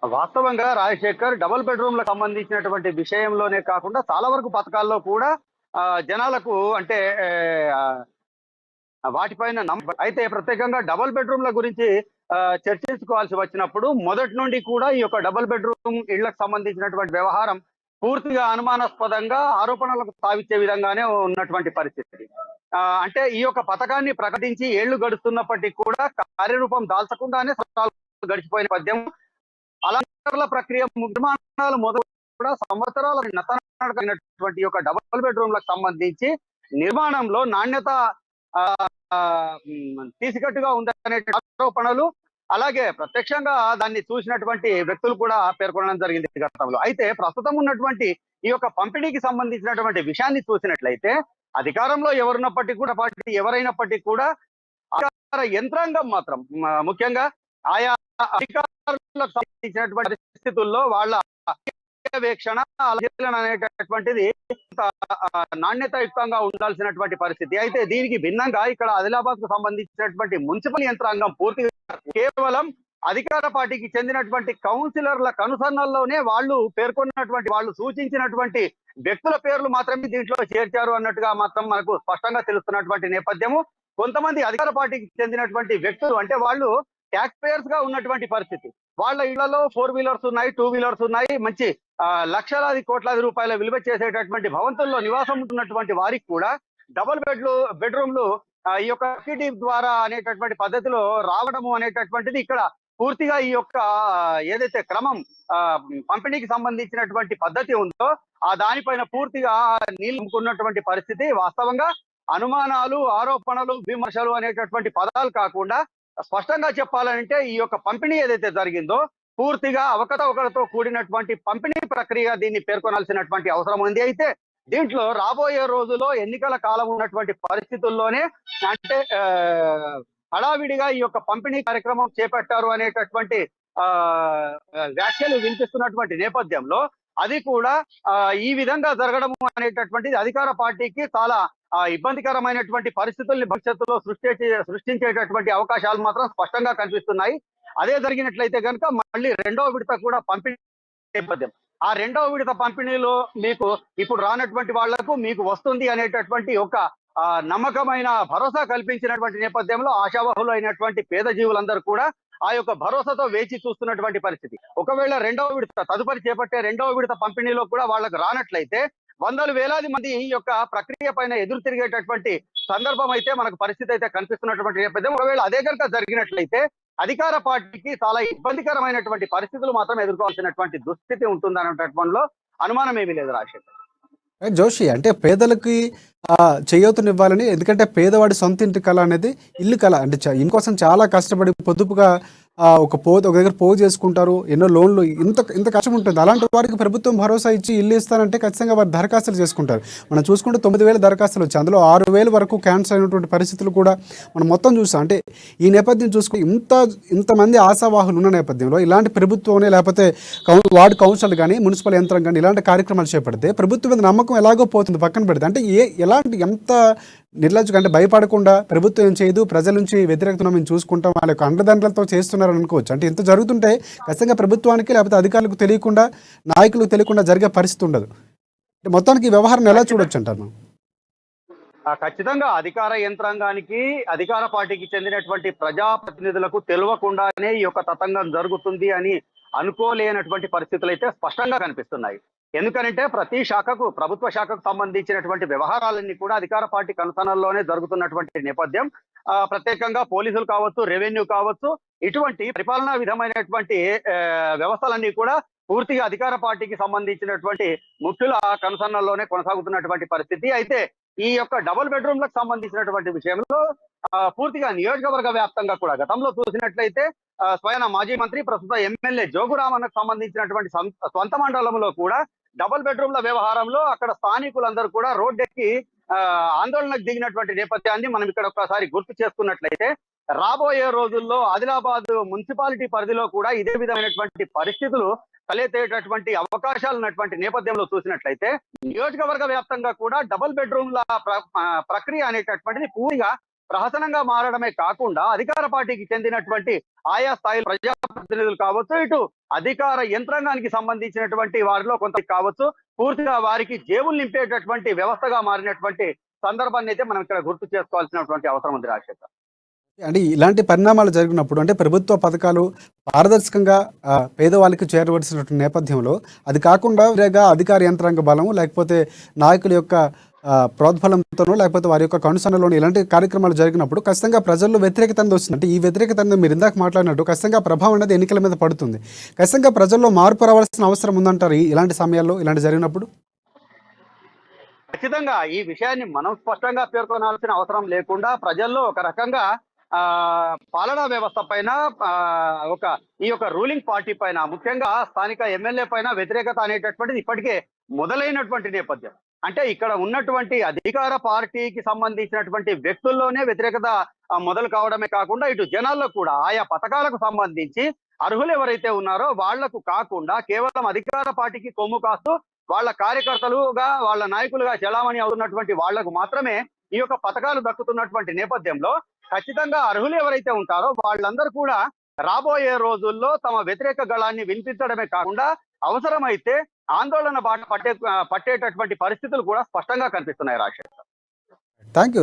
వాస్తవంగా రాజశేఖర్, డబుల్ బెడ్రూమ్లకు సంబంధించినటువంటి విషయంలోనే కాకుండా చాలా వరకు పథకాల్లో కూడా జనాలకు అంటే వాటిపైన అయితే ప్రత్యేకంగా డబుల్ బెడ్రూమ్ల గురించి చర్చించుకోవాల్సి వచ్చినప్పుడు మొదటి నుండి కూడా ఈ యొక్క డబుల్ బెడ్రూమ్ ఇళ్లకు సంబంధించినటువంటి వ్యవహారం పూర్తిగా అనుమానాస్పదంగా ఆరోపణలకు తావిచ్చే విధంగానే ఉన్నటువంటి పరిస్థితి. అంటే ఈ యొక్క పథకాన్ని ప్రకటించి ఏళ్లు గడుస్తున్నప్పటికీ కూడా కార్యరూపం దాల్చకుండానే గడిచిపోయిన పద్యం. అలంకరణ ప్రక్రియ నిర్మాణాలు మొదలు కూడా సంవత్సరాల నత్తనటువంటి యొక్క డబుల్ బెడ్రూమ్లకు సంబంధించి నిర్మాణంలో నాణ్యత తీసికట్టుగా ఉందనే ఆరోపణలు అలాగే ప్రత్యక్షంగా దాన్ని చూసినటువంటి వ్యక్తులు కూడా పేర్కొనడం జరిగింది గతంలో. అయితే ప్రస్తుతం ఉన్నటువంటి ఈ యొక్క పంపిణీకి సంబంధించినటువంటి విషయాన్ని చూసినట్లయితే అధికారంలో ఎవరున్నప్పటికీ కూడా పార్టీ ఎవరైనప్పటికీ కూడా అధికార యంత్రాంగం మాత్రం ముఖ్యంగా ఆయా అధికారులకు సంబంధించినటువంటి పరిస్థితుల్లో వాళ్ళ పర్యవేక్షణ పరిశీలన అనేటటువంటిది నాణ్యతాయుక్తంగా ఉండాల్సినటువంటి పరిస్థితి. అయితే దీనికి భిన్నంగా ఇక్కడ ఆదిలాబాద్ కు సంబంధించినటువంటి మున్సిపల్ యంత్రాంగం పూర్తిగా కేవలం అధికార పార్టీకి చెందినటువంటి కౌన్సిలర్ల కనుసన్నల్లోనే వాళ్ళు పేర్కొన్నటువంటి వాళ్ళు సూచించినటువంటి వ్యక్తుల పేర్లు మాత్రమే దీంట్లో చేర్చారు అన్నట్టుగా మాత్రం మనకు స్పష్టంగా తెలుస్తున్నటువంటి నేపథ్యము. కొంతమంది అధికార పార్టీకి చెందినటువంటి వ్యక్తులు అంటే వాళ్ళు ట్యాక్స్ పేయర్స్ గా ఉన్నటువంటి పరిస్థితి. వాళ్ళ ఇళ్లలో 4 వీలర్స్ ఉన్నాయి, 2 వీలర్స్ ఉన్నాయి, మంచి లక్షలాది కోట్లాది రూపాయల విలువ చేసేటటువంటి భవంతుల్లో నివాసం ఉంటున్నటువంటి వారికి కూడా డబుల్ బెడ్రూమ్లు ఈ యొక్క టీడీ ద్వారా అనేటటువంటి పద్ధతిలో రావడము అనేటటువంటిది ఇక్కడ పూర్తిగా ఈ యొక్క ఏదైతే క్రమం పంపిణీకి సంబంధించినటువంటి పద్ధతి ఉందో ఆ దానిపైన పూర్తిగా నీళ్ళుకున్నటువంటి పరిస్థితి. వాస్తవంగా అనుమానాలు, ఆరోపణలు, విమర్శలు అనేటటువంటి పదాలు కాకుండా స్పష్టంగా చెప్పాలంటే ఈ యొక్క పంపిణీ ఏదైతే జరిగిందో పూర్తిగా అవకతవకలతో కూడినటువంటి పంపిణీ ప్రక్రియ దీన్ని పేర్కొనాల్సినటువంటి అవసరం ఉంది. అయితే దీంట్లో రాబోయే రోజుల్లో ఎన్నికల కాలం ఉన్నటువంటి పరిస్థితుల్లోనే అంటే హడావిడిగా ఈ యొక్క పంపిణీ కార్యక్రమం చేపట్టారు అనేటటువంటి వ్యాఖ్యలు వినిపిస్తున్నటువంటి నేపథ్యంలో అది కూడా ఈ విధంగా జరగడం అనేటటువంటిది అధికార పార్టీకి చాలా ఇబ్బందికరమైనటువంటి పరిస్థితుల్ని భవిష్యత్తులో సృష్టించేటటువంటి అవకాశాలు మాత్రం స్పష్టంగా కనిపిస్తున్నాయి. అదే జరిగినట్లయితే కనుక మళ్ళీ రెండవ విడత కూడా పంపిణీ నేపథ్యం, ఆ రెండవ విడత పంపిణీలో మీకు ఇప్పుడు రానటువంటి వాళ్లకు మీకు వస్తుంది అనేటటువంటి ఒక నమ్మకమైన భరోసా కల్పించినటువంటి నేపథ్యంలో ఆశావహులు అయినటువంటి పేద జీవులందరూ కూడా ఆ యొక్క భరోసాతో వేచి చూస్తున్నటువంటి పరిస్థితి. ఒకవేళ రెండవ విడత తదుపరి చేపట్టే రెండవ విడత పంపిణీలో కూడా వాళ్ళకు రానట్లయితే వందలు వేలాది మంది ఈ యొక్క ప్రక్రియ పైన ఎదురు తిరిగేటటువంటి సందర్భం అయితే మనకు పరిస్థితి అయితే కనిపిస్తున్నటువంటి నేపథ్యం. ఒకవేళ అదే కనుక జరిగినట్లయితే అధికార పార్టీకి చాలా ఇబ్బందికరమైనటువంటి పరిస్థితులు మాత్రం ఎదుర్కోవాల్సినటువంటి దుస్థితి ఉంటుందనేటటువంటిలో అనుమానం ఏమీ లేదు రాజశేఖర్. జోషి, అంటే పేదలకి చేయూతనివ్వాలని, ఎందుకంటే పేదవాడి సొంత ఇంటి కళ అనేది ఇల్లు కళ. అంటే ఇంకోసం చాలా కష్టపడి పొదుపుగా ఒక దగ్గర పోగు చేసుకుంటారు, ఎన్నో లోన్లు, ఇంత కష్టం ఉంటుంది. అలాంటి వారికి ప్రభుత్వం భరోసా ఇచ్చి ఇల్లు ఇస్తానంటే ఖచ్చితంగా వారు దరఖాస్తులు చేసుకుంటారు. మనం చూసుకుంటే 9,000 దరఖాస్తులు వచ్చాయి, అందులో 6,000 వరకు క్యాన్సర్ అయినటువంటి పరిస్థితులు కూడా మనం మొత్తం చూస్తాం. అంటే ఈ నేపథ్యం చూసుకుని ఇంతమంది ఆశావాహులు ఉన్న నేపథ్యంలో ఇలాంటి ప్రభుత్వమే లేకపోతే వార్డు కౌన్సిల్ కానీ మున్సిపల్ యంత్రం కానీ ఇలాంటి కార్యక్రమాలు చేపడితే ప్రభుత్వం మీద నమ్మకం ఎలాగో పోతుంది, పక్కన పెడితే. అంటే ఎంత నిర్లజ్జగా, అంటే భయపడకుండా ప్రభుత్వం ఏం చేయదు, ప్రజల నుంచి వ్యతిరేకతను మేము చూసుకుంటాం, వాళ్ళ యొక్క అండదండలతో చేస్తున్నారని అనుకోవచ్చు. అంటే ఇంత జరుగుతుంటే ఖచ్చితంగా ప్రభుత్వానికి లేకపోతే అధికారులకు తెలియకుండా, నాయకులకు తెలియకుండా జరిగే పరిస్థితి ఉండదు. మొత్తానికి ఈ వ్యవహారం ఎలా చూడొచ్చు అంటారు? ఖచ్చితంగా అధికార యంత్రాంగానికి, అధికార పార్టీకి చెందినటువంటి ప్రజాప్రతినిధులకు తెలియకుండానే ఈ యొక్క తతంగం జరుగుతుంది అని అనుకోలేనటువంటి పరిస్థితులు అయితే స్పష్టంగా కనిపిస్తున్నాయి. ఎందుకంటే ప్రతి శాఖకు, ప్రభుత్వ శాఖకు సంబంధించినటువంటి వ్యవహారాలన్నీ కూడా అధికార పార్టీ కనుసనల్లోనే జరుగుతున్నటువంటి నేపథ్యం. ప్రత్యేకంగా పోలీసులు కావచ్చు, రెవెన్యూ కావచ్చు, ఇటువంటి పరిపాలనా విధమైనటువంటి వ్యవస్థలన్నీ కూడా పూర్తిగా అధికార పార్టీకి సంబంధించినటువంటి ముఖ్యుల కనుసన్నల్లోనే కొనసాగుతున్నటువంటి పరిస్థితి. అయితే ఈ యొక్క డబుల్ బెడ్రూమ్లకు సంబంధించినటువంటి విషయంలో పూర్తిగా నియోజకవర్గ వ్యాప్తంగా కూడా గతంలో చూసినట్లయితే స్వయం మాజీ మంత్రి, ప్రస్తుత ఎమ్మెల్యే జోగురామన్నకు సంబంధించినటువంటి సొంత మండలంలో కూడా డబుల్ బెడ్రూమ్ల వ్యవహారంలో అక్కడ స్థానికులందరూ కూడా రోడ్డెక్కి ఆందోళనకు దిగినటువంటి నేపథ్యాన్ని మనం ఇక్కడ ఒకసారి గుర్తు చేసుకున్నట్లయితే రాబోయే రోజుల్లో ఆదిలాబాద్ మున్సిపాలిటీ పరిధిలో కూడా ఇదే విధమైనటువంటి పరిస్థితులు తలెత్తేటటువంటి అవకాశాలు ఉన్నటువంటి నేపథ్యంలో చూసినట్లయితే నియోజకవర్గ వ్యాప్తంగా కూడా డబుల్ బెడ్రూమ్ల ప్రక్రియ అనేటటువంటిది పూర్తిగా ప్రహసనంగా మారడమే కాకుండా అధికార పార్టీకి చెందినటువంటి ఆయా స్థాయిలో ప్రజాప్రతినిధులు కావచ్చు, ఇటు అధికార యంత్రాంగానికి సంబంధించినటువంటి వారిలో కొంత కావచ్చు, పూర్తిగా వారికి జేబులు నింపేటటువంటి వ్యవస్థగా మారినటువంటి సందర్భాన్ని అయితే మనం ఇక్కడ గుర్తు చేసుకోవాల్సినటువంటి అవసరం ఉంది రాజశేఖర్. అంటే ఇలాంటి పరిణామాలు జరిగినప్పుడు, అంటే ప్రభుత్వ పథకాలు పారదర్శకంగా పేదవాళ్ళకి చేరవలసినటువంటి నేపథ్యంలో అది కాకుండా వేరేగా అధికార యంత్రాంగ బలం లేకపోతే నాయకుల యొక్క ప్రోద్బలంతోనో లేకపోతే వారి యొక్క కనుసన్నలోనూ ఇలాంటి కార్యక్రమాలు జరిగినప్పుడు ఖచ్చితంగా ప్రజల్లో వ్యతిరేకత అనేది వస్తుంది. అంటే ఈ వ్యతిరేకత అనేది మీరు ఇందాక మాట్లాడినట్టు ఖచ్చితంగా ప్రభావం అనేది ఎన్నికల మీద పడుతుంది. ఖచ్చితంగా ప్రజల్లో మార్పు రావాల్సిన అవసరం ఉందంటారు ఇలాంటి సమయాల్లో, ఇలాంటి జరిగినప్పుడు? ఖచ్చితంగా ఈ విషయాన్ని మనం స్పష్టంగా పేర్కొనాల్సిన అవసరం లేకుండా ప్రజల్లో ఒక రకంగా పాలనా వ్యవస్థ పైన ఆ, ఒక ఈ యొక్క రూలింగ్ పార్టీ పైన ముఖ్యంగా స్థానిక ఎమ్మెల్యే పైన వ్యతిరేకత అనేటటువంటిది ఇప్పటికే మొదలైనటువంటి నేపథ్యం. అంటే ఇక్కడ ఉన్నటువంటి అధికార పార్టీకి సంబంధించినటువంటి వ్యక్తుల్లోనే వ్యతిరేకత మొదలు కావడమే కాకుండా ఇటు జనాల్లో కూడా ఆయా పథకాలకు సంబంధించి అర్హులు ఎవరైతే ఉన్నారో వాళ్లకు కాకుండా కేవలం అధికార పార్టీకి కొమ్ము కాస్తూ వాళ్ళ కార్యకర్తలుగా వాళ్ళ నాయకులుగా చలామణి అవుతున్నటువంటి వాళ్లకు మాత్రమే ఈ యొక్క పథకాలు దక్కుతున్నటువంటి నేపథ్యంలో ఖచ్చితంగా అర్హులు ఎవరైతే ఉంటారో వాళ్ళందరూ కూడా రాబోయే రోజుల్లో తమ వ్యతిరేక గళాన్ని వినిపించడమే కాకుండా అవసరమైతే ఆందోళన బాట పట్టేటటువంటి పరిస్థితులు కూడా స్పష్టంగా కనిపిస్తున్నాయి Rajasekhar.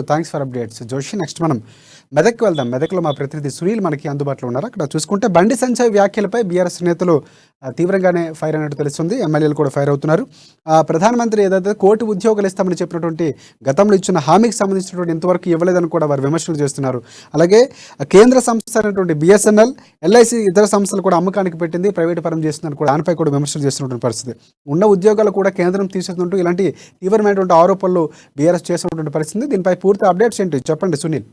Thanks for updates Joshi. Next మనం మెదక్కి వెళ్దాం. మెదక్లో మా ప్రతినిధి సునీల్ మనకి అందుబాటులో ఉన్నారు. అక్కడ చూసుకుంటే బండి సంజయ్ వ్యాఖ్యలపై బీఆర్ఎస్ నేతలు తీవ్రంగానే ఫైర్ అయినట్టు తెలుస్తుంది. ఎమ్మెల్యేలు కూడా ఫైర్ అవుతున్నారు. ప్రధానమంత్రి ఏదైతే కోటి ఉద్యోగాలు ఇస్తామని చెప్పినటువంటి గతంలో ఇచ్చిన హామీకి సంబంధించినటువంటి ఇంతవరకు ఇవ్వలేదని కూడా వారు విమర్శలు చేస్తున్నారు. అలాగే కేంద్ర సంస్థ అయినటువంటి బిఎస్ఎన్ఎల్, ఎల్ఐసి ఇతర సంస్థలు కూడా అమ్మకానికి పెట్టింది, ప్రైవేట్ పరం చేస్తుందని కూడా దానిపై కూడా విమర్శలు చేస్తున్నటువంటి పరిస్థితి. ఉన్న ఉద్యోగాలు కూడా కేంద్రం తీసేస్తుంటూ ఇలాంటి తీవ్రమైనటువంటి ఆరోపణలు బీఆర్ఎస్ చేస్తున్నటువంటి పరిస్థితి. దీనిపై పూర్తి అప్డేట్స్ ఏంటి చెప్పండి సునీల్.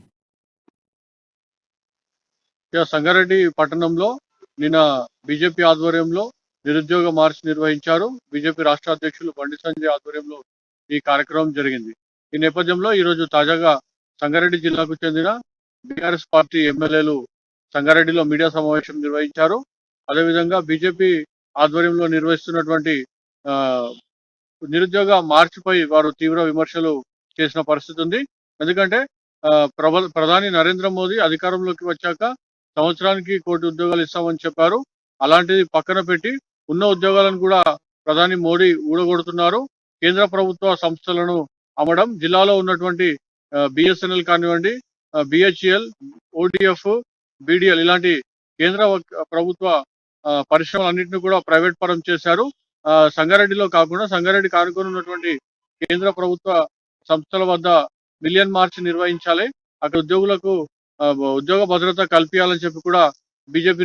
సంగారెడ్డి పట్టణంలో నిన్న బీజేపీ ఆధ్వర్యంలో నిరుద్యోగ మార్చ్ నిర్వహించారు. బీజేపీ రాష్ట్ర అధ్యక్షులు బండి సంజయ్ ఆధ్వర్యంలో ఈ కార్యక్రమం జరిగింది. ఈ నేపథ్యంలో ఈరోజు తాజాగా సంగారెడ్డి జిల్లాకు చెందిన బీఆర్ఎస్ పార్టీ ఎమ్మెల్యేలు సంగారెడ్డిలో మీడియా సమావేశం నిర్వహించారు. అదేవిధంగా బీజేపీ ఆధ్వర్యంలో నిర్వహిస్తున్నటువంటి నిరుద్యోగ మార్చ్ పై వారు తీవ్ర విమర్శలు చేసిన పరిస్థితి ఉంది. ఎందుకంటే ప్రధాని నరేంద్ర మోదీ అధికారంలోకి వచ్చాక సంవత్సరానికి 1 కోటి ఉద్యోగాలు ఇస్తామని చెప్పారు. అలాంటిది పక్కన పెట్టి ఉన్న ఉద్యోగాలను కూడా ప్రధాని మోడీ ఊడగొడుతున్నారు. కేంద్ర ప్రభుత్వ సంస్థలను అమ్మడం, జిల్లాలో ఉన్నటువంటి బిఎస్ఎన్ఎల్ కానివ్వండి, బిహెచ్ఎల్, ఓడిఎఫ్, బిడిఎల్ ఇలాంటి కేంద్ర ప్రభుత్వ పరిశ్రమలన్నింటినీ కూడా ప్రైవేట్ పరం చేశారు. సంగారెడ్డిలో కాకుండా సంగారెడ్డి కానుకొని ఉన్నటువంటి కేంద్ర ప్రభుత్వ సంస్థల వద్ద మిలియన్ మార్చ్ నిర్వహించాలి, అక్కడ ఉద్యోగులకు ఉద్యోగ భద్రత కల్పించాలని చెప్పి కూడా బీజేపీ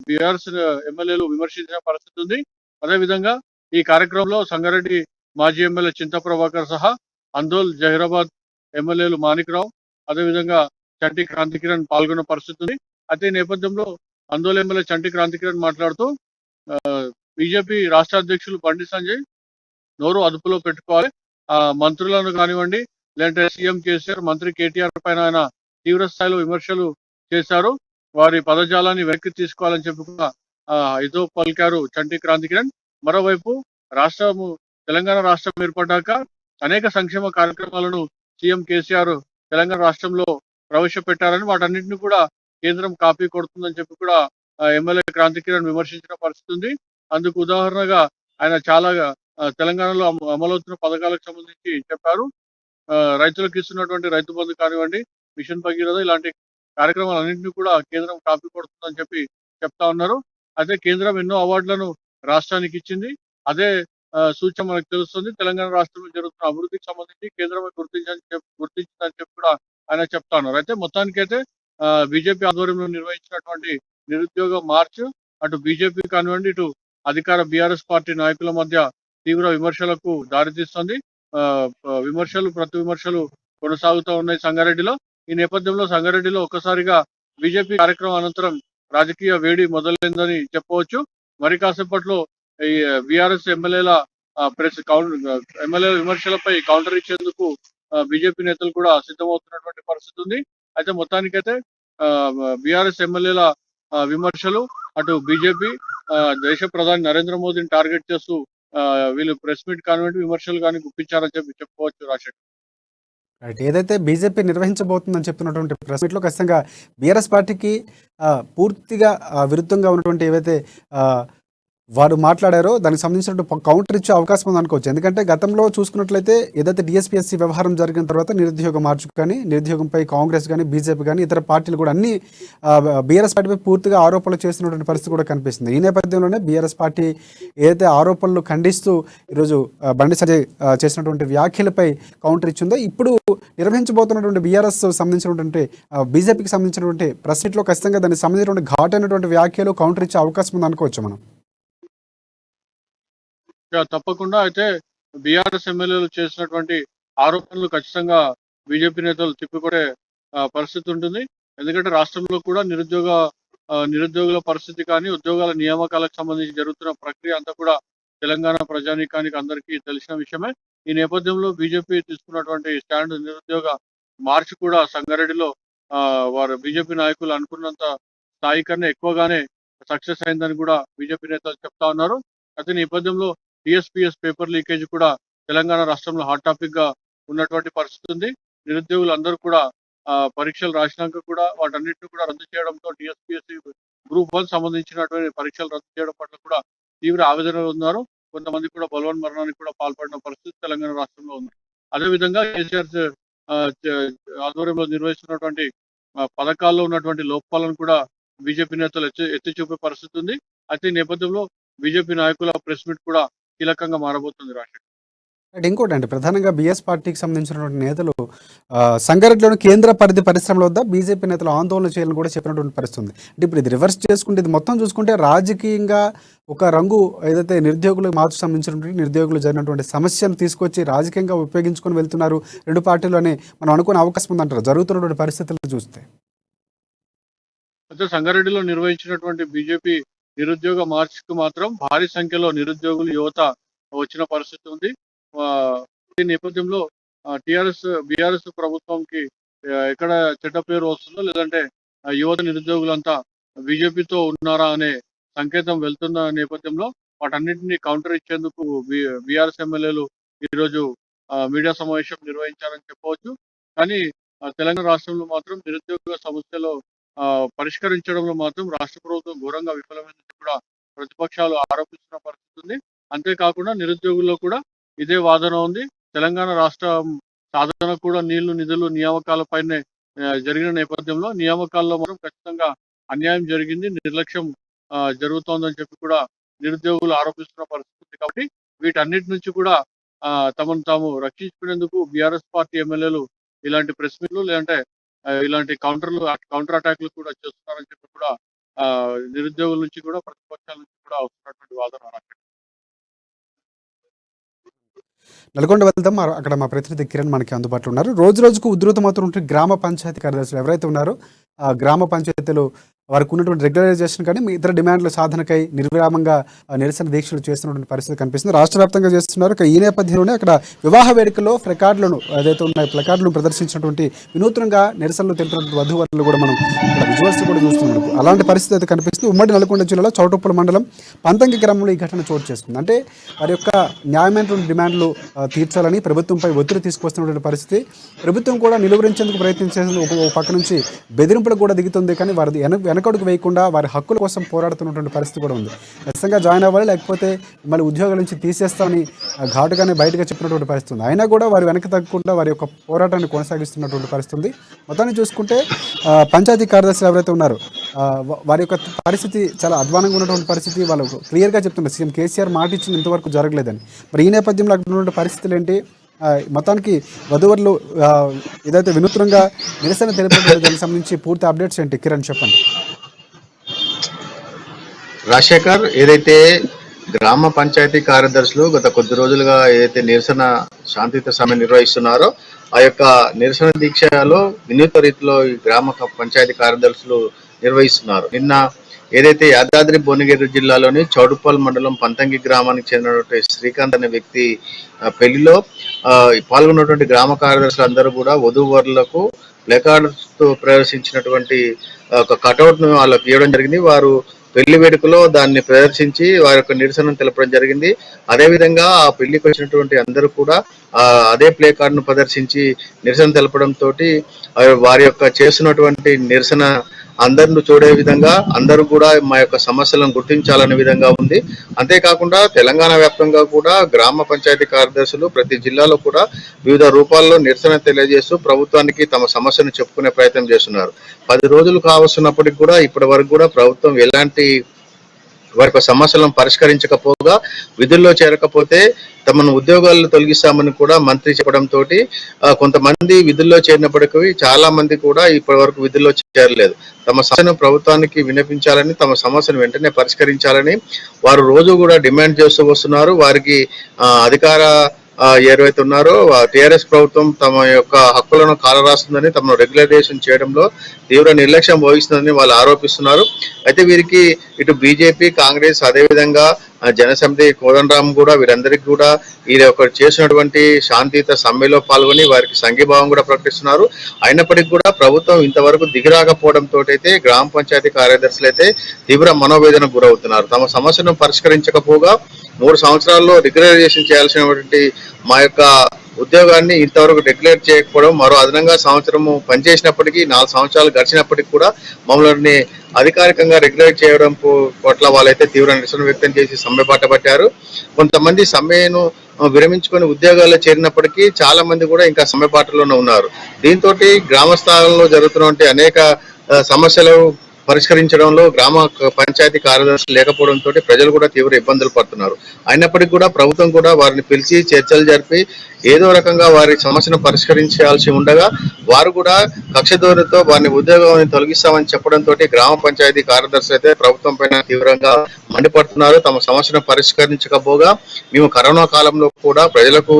బీఆర్ఎస్ ఎమ్మెల్యేలు విమర్శించిన పరిస్థితి ఉంది. అదేవిధంగా ఈ కార్యక్రమంలో సంగారెడ్డి మాజీ ఎమ్మెల్యే చింతా ప్రభాకర్ సహా అందోల్, జహీరాబాద్ ఎమ్మెల్యేలు మాణిక్రావు, అదేవిధంగా చంటి క్రాంతికిరణ్ పాల్గొన్న పరిస్థితి ఉంది. అయితే ఈ నేపథ్యంలో అందోల్ ఎమ్మెల్యే చంటి క్రాంతికిరణ్ మాట్లాడుతూ బీజేపీ రాష్ట్ర అధ్యక్షులు బండి సంజయ్ నోరు అదుపులో పెట్టుకోవాలి, మంత్రులను కానివ్వండి లేదంటే సీఎం కేసీఆర్, మంత్రి కేటీఆర్ పైన ఆయన తీవ్ర స్థాయిలో విమర్శలు చేశారు. వారి పదజాలాన్ని వెనక్కి తీసుకోవాలని చెప్పి కూడా ఇదో పలికారు చంటి క్రాంతికిరణ్. మరోవైపు తెలంగాణ రాష్ట్రం ఏర్పడ్డాక అనేక సంక్షేమ కార్యక్రమాలను సీఎం కేసీఆర్ తెలంగాణ రాష్ట్రంలో ప్రవేశపెట్టారని, వాటన్నింటినీ కూడా కేంద్రం కాపీ కొడుతుందని చెప్పి కూడా ఎమ్మెల్యే క్రాంతికిరణ్ విమర్శించిన పరిస్థితి ఉంది. అందుకు ఉదాహరణగా ఆయన చాలా తెలంగాణలో అమలవుతున్న పథకాలకు సంబంధించి చెప్పారు. రైతులకు ఇస్తున్నటువంటి రైతు బంధు కానివ్వండి, మిషన్ భగీరథ ఇలాంటి కార్యక్రమాలన్నింటినీ కూడా కేంద్రం కాపీ కొడుతుందని చెప్పి చెప్తా ఉన్నారు. అయితే కేంద్రం ఎన్నో అవార్డులను రాష్ట్రానికి ఇచ్చింది. అదే సూచన మనకు తెలుస్తుంది. తెలంగాణ రాష్ట్రంలో జరుగుతున్న అభివృద్ధికి సంబంధించి కేంద్రమే గుర్తించిందని చెప్పి కూడా ఆయన చెప్తా ఉన్నారు. అయితే మొత్తానికైతే బీజేపీ ఆధ్వర్యంలో నిర్వహించినటువంటి నిరుద్యోగ మార్చ్ అటు బీజేపీ కానివ్వండి, ఇటు అధికార బీఆర్ఎస్ పార్టీ నాయకుల మధ్య తీవ్ర విమర్శలకు దారితీస్తుంది. ప్రతి విమర్శలు కొనసాగుతూ ఉన్నాయి సంగారెడ్డిలో. ఈ నేపథ్యంలో సంగారెడ్డిలో ఒక్కసారిగా బీజేపీ కార్యక్రమం అనంతరం రాజకీయ వేడి మొదలైందని చెప్పవచ్చు. మరి కాసేపట్లో ఈ బీఆర్ఎస్ ఎమ్మెల్యేల విమర్శలపై కౌంటర్ ఇచ్చేందుకు బీజేపీ నేతలు కూడా సిద్ధమవుతున్నటువంటి పరిస్థితి ఉంది. అయితే మొత్తానికైతే బీఆర్ఎస్ ఎమ్మెల్యేల విమర్శలు, అటు బీజేపీ దేశ ప్రధాని నరేంద్ర మోదీని టార్గెట్ చేస్తూ వీళ్ళు ప్రెస్ మీట్ కానివ్వండి, విమర్శలు కానీ గుప్పించారని చెప్పుకోవచ్చు రాజశేఖర్. రైట్. ఏదైతే బీజేపీ నిర్వహించబోతుందని చెప్తున్నటువంటి ప్రెస్ మీట్లో ఖచ్చితంగా బీఆర్ఎస్ పార్టీకి పూర్తిగా విరుద్ధంగా ఉన్నటువంటి ఏవైతే వారు మాట్లాడారో దానికి సంబంధించిన కౌంటర్ ఇచ్చే అవకాశం ఉంది అనుకోవచ్చు. ఎందుకంటే గతంలో చూసుకున్నట్లయితే ఏదైతే డిఎస్పీఎస్సీ వ్యవహారం జరిగిన తర్వాత నిరుద్యోగ మార్చు కానీ, నిరుద్యోగంపై కాంగ్రెస్ కానీ, బీజేపీ కానీ ఇతర పార్టీలు కూడా అన్ని బీఆర్ఎస్ పార్టీపై పూర్తిగా ఆరోపణలు చేస్తున్నటువంటి పరిస్థితి కూడా కనిపిస్తుంది. ఈ నేపథ్యంలోనే బీఆర్ఎస్ పార్టీ ఏదైతే ఆరోపణలు ఖండిస్తూ ఈరోజు బండి సంజయ్ చేసినటువంటి వ్యాఖ్యలపై కౌంటర్ ఇచ్చిందో, ఇప్పుడు నిర్వహించబోతున్నటువంటి బీఆర్ఎస్ సంబంధించినటువంటి బీజేపీకి సంబంధించినటువంటి ప్రెస్ మీట్లో ఖచ్చితంగా దానికి సంబంధించినటువంటి ఘాటైనటువంటి వ్యాఖ్యలు కౌంటర్ ఇచ్చే అవకాశం ఉంది అనుకోవచ్చు మనం. తప్పకుండా. అయితే బీఆర్ఎస్ ఎమ్మెల్యేలు చేసినటువంటి ఆరోపణలు ఖచ్చితంగా బీజేపీ నేతలు తిప్పికొట్టే పరిస్థితి ఉంటుంది. ఎందుకంటే రాష్ట్రంలో కూడా నిరుద్యోగుల పరిస్థితి కానీ ఉద్యోగాల నియామకాలకు సంబంధించి జరుగుతున్న ప్రక్రియ అంతా కూడా తెలంగాణ ప్రజానీకానికి అందరికీ తెలిసిన విషయమే. ఈ నేపథ్యంలో బీజేపీ తీసుకున్నటువంటి స్టాండ్ నిరుద్యోగ మార్చ్ కూడా సంగారెడ్డిలో వారు బీజేపీ నాయకులు అనుకున్నంత స్థాయి కన్నా ఎక్కువగానే సక్సెస్ అయిందని కూడా బీజేపీ నేతలు చెప్తా ఉన్నారు. అయితే ఈ నేపథ్యంలో టీఎస్పీఎస్ పేపర్ లీకేజ్ కూడా తెలంగాణ రాష్ట్రంలో హాట్ టాపిక్ గా ఉన్నటువంటి పరిస్థితి ఉంది. నిరుద్యోగులు అందరూ కూడా పరీక్షలు రాసినాక కూడా వాటన్నిటిని కూడా రద్దు చేయడంతో టీఎస్పీఎస్సీ గ్రూప్ 1 సంబంధించినటువంటి పరీక్షలు రద్దు చేయడం పట్ల కూడా తీవ్ర ఆవేదనలో ఉన్నారు. కొంతమంది కూడా బలవన్ మరణానికి కూడా పాల్పడిన పరిస్థితి తెలంగాణ రాష్ట్రంలో ఉంది. అదేవిధంగా కేసీఆర్ ఆధ్వర్యంలో నిర్వహిస్తున్నటువంటి పథకాల్లో ఉన్నటువంటి లోపాలను కూడా బీజేపీ నేతలు ఎత్తి చూపే పరిస్థితి ఉంది. అయితే ఈ నేపథ్యంలో బీజేపీ నాయకుల ప్రెస్ మీట్ కూడా కీలకంగా మారబోతుంది. రాష్ట్రం అంటే ఇంకోటి అంటే ప్రధానంగా బీఎస్ పార్టీకి సంబంధించినటువంటి నేతలు సంగారెడ్డిలోని కేంద్ర పరిధి పరిశ్రమల వద్ద బీజేపీ నేతలు ఆందోళన చేయాలని కూడా చెప్పినటువంటి పరిస్థితి ఉంది. అంటే ఇప్పుడు ఇది రివర్స్ చేసుకుంటే ఇది మొత్తం చూసుకుంటే రాజకీయంగా ఒక రంగు ఏదైతే నిరుద్యోగులకు మార్పు సంబంధించినటువంటి నిరుద్యోగులు జరిగినటువంటి సమస్యను తీసుకొచ్చి రాజకీయంగా ఉపయోగించుకొని వెళ్తున్నారు రెండు పార్టీలోనే మనం అనుకునే అవకాశం ఉందంటారు జరుగుతున్నటువంటి పరిస్థితులను చూస్తే. అయితే సంగారెడ్డిలో నిర్వహించినటువంటి బీజేపీ నిరుద్యోగ మార్చ్కు మాత్రం భారీ సంఖ్యలో నిరుద్యోగులు యువత వచ్చిన పరిస్థితి ఉంది. ఈ నేపథ్యంలో బీఆర్ఎస్ ప్రభుత్వంకి ఎక్కడ చెడ్డ పేరు వస్తుందో లేదంటే యువత నిరుద్యోగులంతా బీజేపీతో ఉన్నారా అనే సంకేతం వెళ్తున్న నేపథ్యంలో వాటన్నింటినీ కౌంటర్ ఇచ్చేందుకు బీఆర్ఎస్ ఎమ్మెల్యేలు ఈరోజు మీడియా సమావేశం నిర్వహించారని చెప్పవచ్చు. కానీ తెలంగాణ రాష్ట్రంలో మాత్రం నిరుద్యోగ సమస్యలో పరిష్కరించడంలో మాత్రం రాష్ట్ర ప్రభుత్వం ఘోరంగా విఫలమైందని కూడా ప్రతిపక్షాలు ఆరోపిస్తున్న పరిస్థితి ఉంది. అంతేకాకుండా నిరుద్యోగుల్లో కూడా ఇదే వాదన ఉంది. తెలంగాణ రాష్ట్రం సాధన కూడా నిధులు నియామకాలపైనే జరిగిన నేపథ్యంలో నియామకాల్లో మాత్రం ఖచ్చితంగా అన్యాయం జరిగింది, నిర్లక్ష్యం జరుగుతోందని చెప్పి కూడా నిరుద్యోగులు ఆరోపిస్తున్న పరిస్థితి. కాబట్టి వీటన్నిటి నుంచి కూడా తమను తాము రక్షించుకునేందుకు బీఆర్ఎస్ పార్టీ ఎమ్మెల్యేలు ఇలాంటి ప్రెస్ మీట్లు లేదంటే ఇలాంటి కౌంటర్ అటాక్లు కూడా చేస్తున్నారని చెప్పి కూడా నిరుద్యోగుల నుంచి కూడా ప్రతిపక్షాల నుంచి కూడా వస్తున్నటువంటి వాదన. నల్గొండ వెళ్దాం. అక్కడ మా ప్రతినిధి కిరణ్ మనకి అందుబాటులో ఉన్నారు. రోజు రోజుకు ఉధృతమవుతున్న గ్రామ పంచాయతీ కార్యదర్శులు ఎవరైతే ఉన్నారో ఆ గ్రామ పంచాయతీలు వారికి ఉన్నటువంటి రెగ్యులరైజేషన్ కానీ ఇతర డిమాండ్ల సాధనకై నిర్విరామంగా నిరసన దీక్షలు చేస్తున్నటువంటి పరిస్థితి కనిపిస్తుంది. రాష్ట్ర వ్యాప్తంగా చేస్తున్నారు. ఈ నేపథ్యంలోనే అక్కడ వివాహ వేడుకల్లో ప్లకార్డులను ఏదైతే ఉన్నాయి ప్లకార్డులను ప్రదర్శించినటువంటి వినూత్నంగా నిరసనలు తెలిపినటువంటి వధువరులు కూడా మనం ఇక్కడ విజువల్స్ కూడా చూస్తున్నాం. అలాంటి పరిస్థితి అయితే కనిపిస్తుంది. ఉమ్మడి నల్గొండ జిల్లాలో చౌటుప్పల మండలం పంతంగి గ్రామంలో ఈ ఘటన చోటు చేసుకుంది. అంటే వారి యొక్క న్యాయమైనటువంటి డిమాండ్లు తీర్చాలని ప్రభుత్వంపై ఒత్తిడి తీసుకొస్తున్నటువంటి పరిస్థితి. ప్రభుత్వం కూడా నిలువరించేందుకు ప్రయత్నం చేసింది. ఒక పక్క నుంచి బెదిరింపులకు కూడా దిగుతుంది. కానీ వారి వెనకడుగు వేయకుండా వారి హక్కుల కోసం పోరాడుతున్నటువంటి పరిస్థితి కూడా ఉంది. ఖచ్చితంగా జాయిన్ అవ్వాలి, లేకపోతే మళ్ళీ ఉద్యోగాల నుంచి తీసేస్తామని ఘాటుగానే బయటగా చెప్పినటువంటి పరిస్థితి ఉంది. అయినా కూడా వారు వెనక్కి తగ్గకుండా వారి యొక్క పోరాటాన్ని కొనసాగిస్తున్నటువంటి పరిస్థితి ఉంది. మొత్తాన్ని చూసుకుంటే పంచాయతీ కార్యదర్శులు ఎవరైతే ఉన్నారో వారి యొక్క పరిస్థితి చాలా అధ్వానంగా ఉన్నటువంటి పరిస్థితి. వాళ్ళు క్లియర్గా చెప్తున్నారు సీఎం కేసీఆర్ మాట ఇచ్చిన ఇంతవరకు జరగలేదని. మరి ఈ నేపథ్యంలో అక్కడ ఉన్నటువంటి పరిస్థితులు ఏంటి? మొత్తానికి వధువరులు ఏదైతే వినూత్నంగా నిరసన తెలిపిన దానికి సంబంధించి పూర్తి అప్డేట్స్ ఏంటి కిరణ్ చెప్పండి. రాజశేఖర్, ఏదైతే గ్రామ పంచాయతీ కార్యదర్శులు గత కొద్ది రోజులుగా ఏదైతే నిరసన శాంతియుత సమ్మె నిర్వహిస్తున్నారో ఆ యొక్క నిరసన దీక్షలో వినూత్న రీతిలో ఈ గ్రామ పంచాయతీ కార్యదర్శులు నిర్వహిస్తున్నారు. నిన్న ఏదైతే యాదాద్రి భువనగిరి జిల్లాలోని చౌటుప్పల్ మండలం పంతంగి గ్రామానికి చెందినటువంటి శ్రీకాంత్ అనే వ్యక్తి పెళ్లిలో పాల్గొన్నటువంటి గ్రామ కార్యదర్శులు అందరూ కూడా వధూవరులకు ప్లకార్డ్స్ తో ప్రదర్శించినటువంటి ఒక కటౌట్ ను వాళ్ళకి ఇవ్వడం జరిగింది. వారు పెళ్లి వేడుకలో దాన్ని ప్రదర్శించి వారి యొక్క నిరసనను తెలపడం జరిగింది. అదేవిధంగా ఆ పెళ్లికి వచ్చినటువంటి అందరూ కూడా అదే ప్లే కార్డును ప్రదర్శించి నిరసన తెలపడంతో వారి యొక్క చేస్తున్నటువంటి నిరసన అందరిని చూడే విధంగా అందరూ కూడా మా యొక్క సమస్యలను గుర్తించాలనే విధంగా ఉంది. అంతేకాకుండా తెలంగాణ వ్యాప్తంగా కూడా గ్రామ పంచాయతీ కార్యదర్శులు ప్రతి జిల్లాలో కూడా వివిధ రూపాల్లో నిరసన తెలియజేస్తూ ప్రభుత్వానికి తమ సమస్యను చెప్పుకునే ప్రయత్నం చేస్తున్నారు. 10 రోజులు కావస్తున్నప్పటికీ కూడా ఇప్పటి వరకు కూడా ప్రభుత్వం ఎలాంటి వారి సమస్యలను పరిష్కరించకపోగా విధుల్లో చేరకపోతే తమను ఉద్యోగాలను తొలగిస్తామని కూడా మంత్రి చెప్పడంతో కొంతమంది విధుల్లో చేరినప్పటికీ చాలా మంది కూడా ఇప్పటి వరకు విధుల్లో చేరలేదు. తమ సమస్యను ప్రభుత్వానికి వినిపించాలని, తమ సమస్యను వెంటనే పరిష్కరించాలని వారు రోజు కూడా డిమాండ్ చేస్తూ వస్తున్నారు. వారికి అధికార ఎవరైతే ఉన్నారో టీఆర్ఎస్ ప్రభుత్వం తమ యొక్క హక్కులను కాలరాస్తుందని తమను రెగ్యులరైజేషన్ చేయడంలో తీవ్ర నిర్లక్ష్యం వహిస్తుందని వాళ్ళు ఆరోపిస్తున్నారు. అయితే వీరికి ఇటు బీజేపీ, కాంగ్రెస్, అదేవిధంగా జనసమితి కోదండరాం కూడా వీరందరికీ కూడా ఈ యొక్క చేసినటువంటి శాంతియుత సమ్మెలో పాల్గొని వారికి సంఘీభావం కూడా ప్రకటిస్తున్నారు. అయినప్పటికీ కూడా ప్రభుత్వం ఇంతవరకు దిగిరాకపోవడంతో అయితే గ్రామ పంచాయతీ కార్యదర్శులు అయితే తీవ్ర మనోవేదనకు గురవుతున్నారు. తమ సమస్యను పరిష్కరించకపోగా 3 సంవత్సరాల్లో రెగ్యులరైజేషన్ చేయాల్సినటువంటి మా యొక్క ఉద్యోగాన్ని ఇంతవరకు రెగ్యులేట్ చేయకపోవడం, మరో అదనంగా సంవత్సరము పనిచేసినప్పటికీ 4 సంవత్సరాలు గడిచినప్పటికీ కూడా మమ్మల్ని అధికారికంగా రెగ్యులేట్ చేయడం పట్ల వాళ్ళైతే తీవ్ర నిరసన వ్యక్తం చేసి సమ్మె బాట పట్టారు. కొంతమంది సమ్మెను విరమించుకొని ఉద్యోగాల్లో చేరినప్పటికీ చాలా మంది కూడా ఇంకా సమ్మె బాటలోనే ఉన్నారు. దీంతో గ్రామ స్థాయిలో జరుగుతున్నటువంటి అనేక సమస్యలు పరిష్కరించడంలో గ్రామ పంచాయతీ కార్యదర్శులు లేకపోవడంతో ప్రజలు కూడా తీవ్ర ఇబ్బందులు పడుతున్నారు. అయినప్పటికీ కూడా ప్రభుత్వం కూడా వారిని పిలిచి చర్చలు జరిపి ఏదో రకంగా వారి సమస్యను పరిష్కరించాల్సి ఉండగా వారు కూడా కక్ష-ధోరణితో వారిని ఉద్యోగం తొలగిస్తామని చెప్పడంతో గ్రామ పంచాయతీ కార్యదర్శులు అయితే ప్రభుత్వం పైన తీవ్రంగా మండిపడుతున్నారు. తమ సమస్యను పరిష్కరించకపోగా మేము కరోనా కాలంలో కూడా ప్రజలకు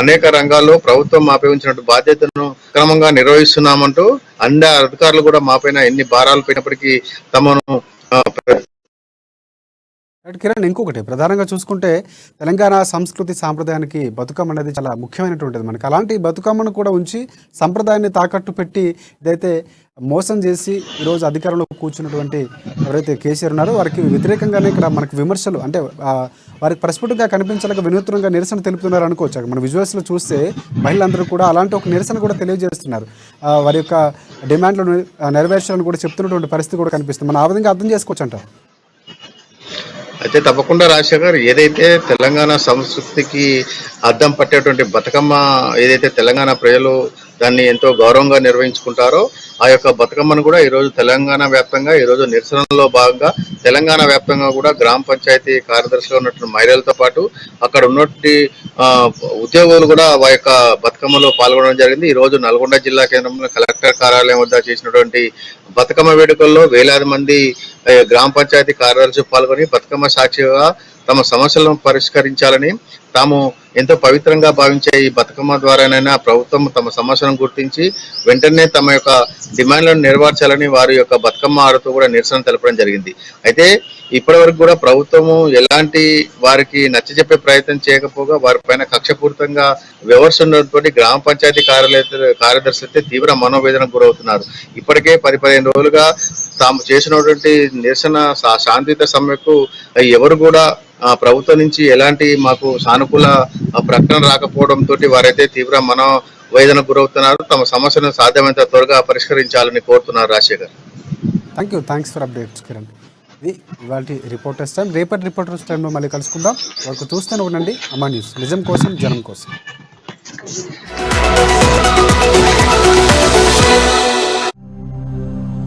అనేక రంగాల్లో ప్రభుత్వం మాపై ఉంచినటువంటి బాధ్యతను క్రమంగా నిర్వహిస్తున్నామంటూ అన్ని అధికారులు కూడా మాపైన ఎన్ని భారాలు పెట్టినప్పటికీ తమను కిరణ్, ఇంకొకటి ప్రధానంగా చూసుకుంటే తెలంగాణ సంస్కృతి సాంప్రదాయానికి బతుకమ్మ అనేది చాలా ముఖ్యమైనటువంటిది. మనకి అలాంటి బతుకమ్మను కూడా ఉంచి సంప్రదాయాన్ని తాకట్టు పెట్టి ఇదైతే మోసం చేసి ఈరోజు అధికారంలో కూర్చున్నటువంటి ఎవరైతే కేసీఆర్ ఉన్నారో వారికి వ్యతిరేకంగానే ఇక్కడ మనకు విమర్శలు అంటే వారికి ప్రస్ఫుటంగా కనిపించలేక వినూత్నంగా నిరసన తెలుపుతున్నారు అనుకోవచ్చు. మన విజువల్స్లో చూస్తే మహిళలందరూ కూడా అలాంటి ఒక నిరసన కూడా తెలియజేస్తున్నారు. వారి యొక్క డిమాండ్లను నెరవేర్చాలని కూడా చెప్తున్నటువంటి పరిస్థితి కూడా కనిపిస్తుంది. మనం ఆ విధంగా అర్థం చేసుకోవచ్చు అంటారు. అయితే తప్పకుండా రాజశేఖర్, ఏదైతే తెలంగాణ సంస్కృతికి అద్దం పట్టేటువంటి బతుకమ్మ ఏదైతే తెలంగాణ ప్రజలు దాన్ని ఎంతో గౌరవంగా నిర్వహించుకుంటారో ఆ యొక్క బతుకమ్మను కూడా ఈరోజు తెలంగాణ వ్యాప్తంగా ఈరోజు నిరసనలో భాగంగా తెలంగాణ వ్యాప్తంగా కూడా గ్రామ పంచాయతీ కార్యదర్శిగా ఉన్నటువంటి మహిళలతో పాటు అక్కడ ఉన్నటువంటి ఉద్యోగులు కూడా ఆ యొక్క బతుకమ్మలో పాల్గొనడం జరిగింది. ఈరోజు నల్గొండ జిల్లా కేంద్రంలో కలెక్టర్ కార్యాలయం వద్ద చేసినటువంటి బతుకమ్మ వేడుకల్లో వేలాది మంది గ్రామ పంచాయతీ కార్యదర్శులు పాల్గొని బతుకమ్మ సాక్షిగా తమ సమస్యలను పరిష్కరించాలని, తాము ఎంతో పవిత్రంగా భావించే ఈ బతుకమ్మ ద్వారానైనా ప్రభుత్వం తమ సమస్యలను గుర్తించి వెంటనే తమ యొక్క డిమాండ్లను నెరవేర్చాలని వారి యొక్క బతుకమ్మ ఆడుతూ కూడా నిరసన తెలపడం జరిగింది. అయితే ఇప్పటి వరకు కూడా ప్రభుత్వము ఎలాంటి వారికి నచ్చజెప్పే ప్రయత్నం చేయకపోగా వారిపైన కక్షపూరితంగా వ్యవహరిస్తున్నతో గ్రామ పంచాయతీ కార్యదర్శి అయితే తీవ్ర మనోవేదనకు గురవుతున్నారు. ఇప్పటికే 10-15 రోజులుగా తాము చేసినటువంటి నిరసన శాంతియుత సమ్మెకు ఎవరు కూడా ప్రభుత్వం నుంచి ఎలాంటి మాకు సానుకూల ప్రకటన రాకపోవడంతో వారైతే తీవ్ర మనోవేదనకు గురవుతున్నారు. తమ సమస్యను సాధ్యమైనంత త్వరగా పరిష్కరించాలని కోరుతున్నారు. Rajasekhar, thanks for updates Kiran. ఇది ఇవాళ రిపోర్టర్స్ టైం. రేపటి రిపోర్టర్స్ టైంలో మళ్ళీ కలుసుకుందాం. వరకు చూస్తూనే ఉండండి అమ్మా న్యూస్, నిజం కోసం జనం కోసం.